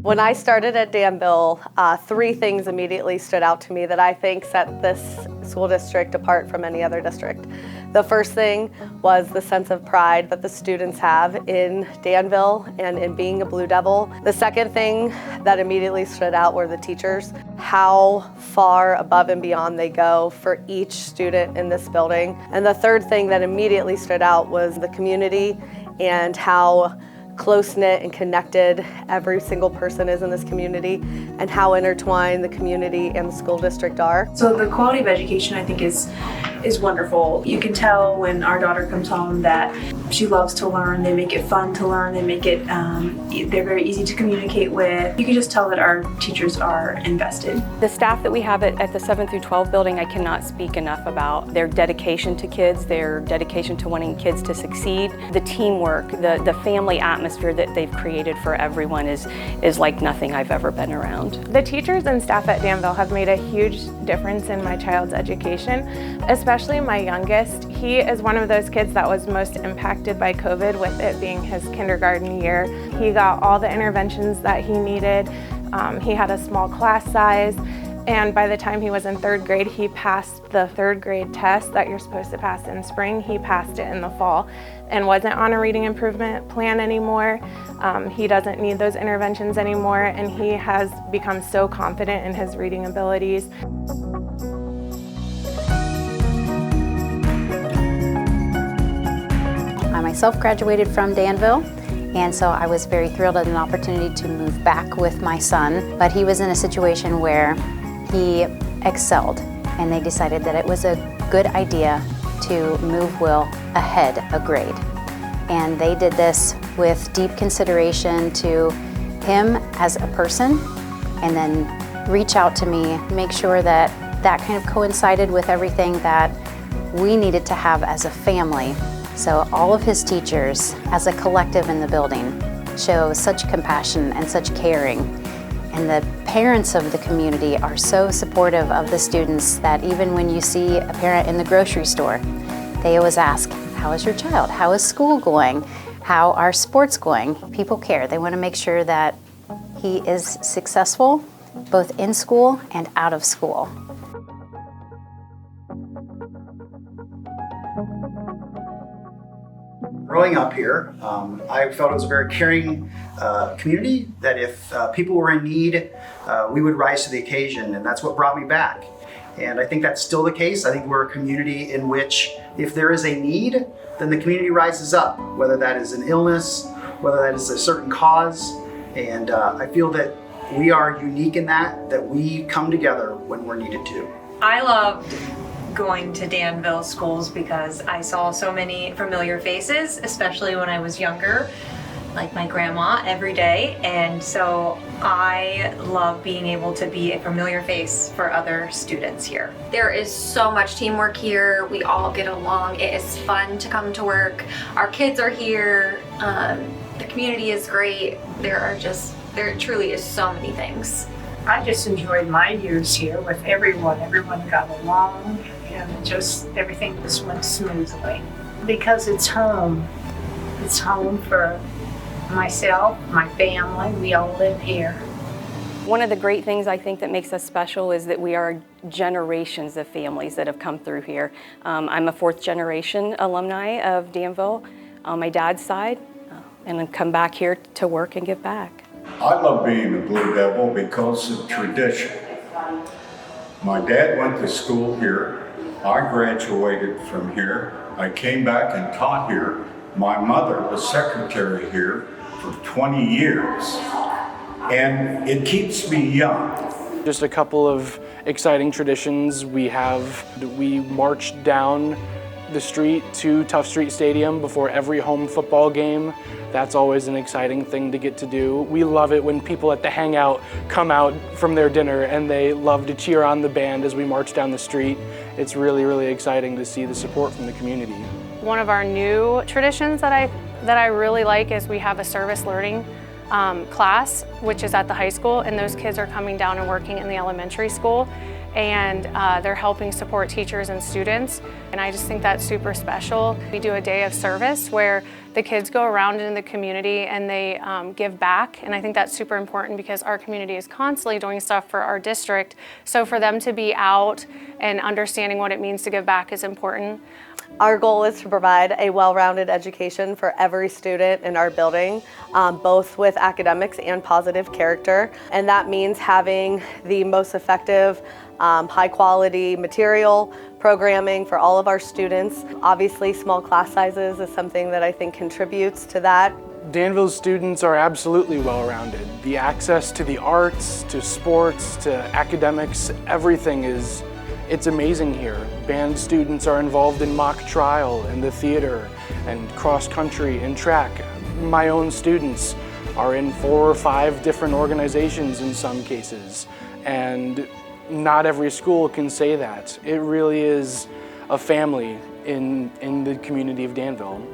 When I started at Danville, three things immediately stood out to me that I think set this school district apart from any other district. The first thing was the sense of pride that the students have in Danville and in being a Blue Devil. The second thing that immediately stood out were the teachers, how far above and beyond they go for each student in this building. And the third thing that immediately stood out was the community and how close-knit and connected every single person is in this community and how intertwined the community and the school district are. So the quality of education, I think, is wonderful. You can tell when our daughter comes home that she loves to learn. They make it fun to learn. They make it, they're very easy to communicate with. You can just tell that our teachers are invested. The staff that we have at the 7 through 12 building, I cannot speak enough about their dedication to kids, their dedication to wanting kids to succeed. The teamwork, the family atmosphere that they've created for everyone is like nothing I've ever been around. The teachers and staff at Danville have made a huge difference in my child's education, especially my youngest. He is one of those kids that was most impacted by COVID, with it being his kindergarten year. He got all the interventions that he needed. He had a small class size, and by the time he was in third grade, he passed the third grade test that you're supposed to pass in spring. He passed it in the fall and wasn't on a reading improvement plan anymore. He doesn't need those interventions anymore, and he has become so confident in his reading abilities. I myself graduated from Danville, and so I was very thrilled at an opportunity to move back with my son, but he was in a situation where he excelled, and they decided that it was a good idea to move Will ahead a grade. And they did this with deep consideration to him as a person, and then reach out to me, make sure that that kind of coincided with everything that we needed to have as a family. So all of his teachers, as a collective in the building, show such compassion and such caring. And the parents of the community are so supportive of the students that even when you see a parent in the grocery store, they always ask, how is your child? How is school going? How are sports going? People care. They want to make sure that he is successful, both in school and out of school. Growing up here, I felt it was a very caring community, that if people were in need, we would rise to the occasion, and that's what brought me back. And I think that's still the case. I think we're a community in which if there is a need, then the community rises up, whether that is an illness, whether that is a certain cause. And I feel that we are unique in that we come together when we're needed to. I loved going to Danville schools because I saw so many familiar faces, especially when I was younger, like my grandma every day. And so I love being able to be a familiar face for other students here. There is so much teamwork here. We all get along. It is fun to come to work. Our kids are here. The community is great. There truly is so many things. I just enjoyed my years here with everyone. Everyone got along, and just everything just went smoothly. Because it's home. It's home for myself, my family. We all live here. One of the great things I think that makes us special is that we are generations of families that have come through here. I'm a fourth generation alumni of Danville on my dad's side, and I've come back here to work and give back. I love being a Blue Devil because of tradition. My dad went to school here. I graduated from here. I came back and taught here. My mother was secretary here for 20 years. And it keeps me young. Just a couple of exciting traditions we march down the street to Tough Street Stadium before every home football game. That's always an exciting thing to get to do. We love it when people at the hangout come out from their dinner and they love to cheer on the band as we march down the street. It's really, really exciting to see the support from the community. One of our new traditions that I really like is we have a service learning class, which is at the high school, and those kids are coming down and working in the elementary school. and they're helping support teachers and students. And I just think that's super special. We do a day of service where the kids go around in the community and they give back. And I think that's super important because our community is constantly doing stuff for our district. So for them to be out and understanding what it means to give back is important. Our goal is to provide a well-rounded education for every student in our building, both with academics and positive character. And that means having the most effective, high-quality material, programming for all of our students. Obviously, small class sizes is something that I think contributes to that. Danville's students are absolutely well-rounded. The access to the arts, to sports, to academics, everything it's amazing here. Band students are involved in mock trial, in the theater, and cross-country and track. My own students are in 4 or 5 different organizations in some cases, and not every school can say that. It really is a family in the community of Danville.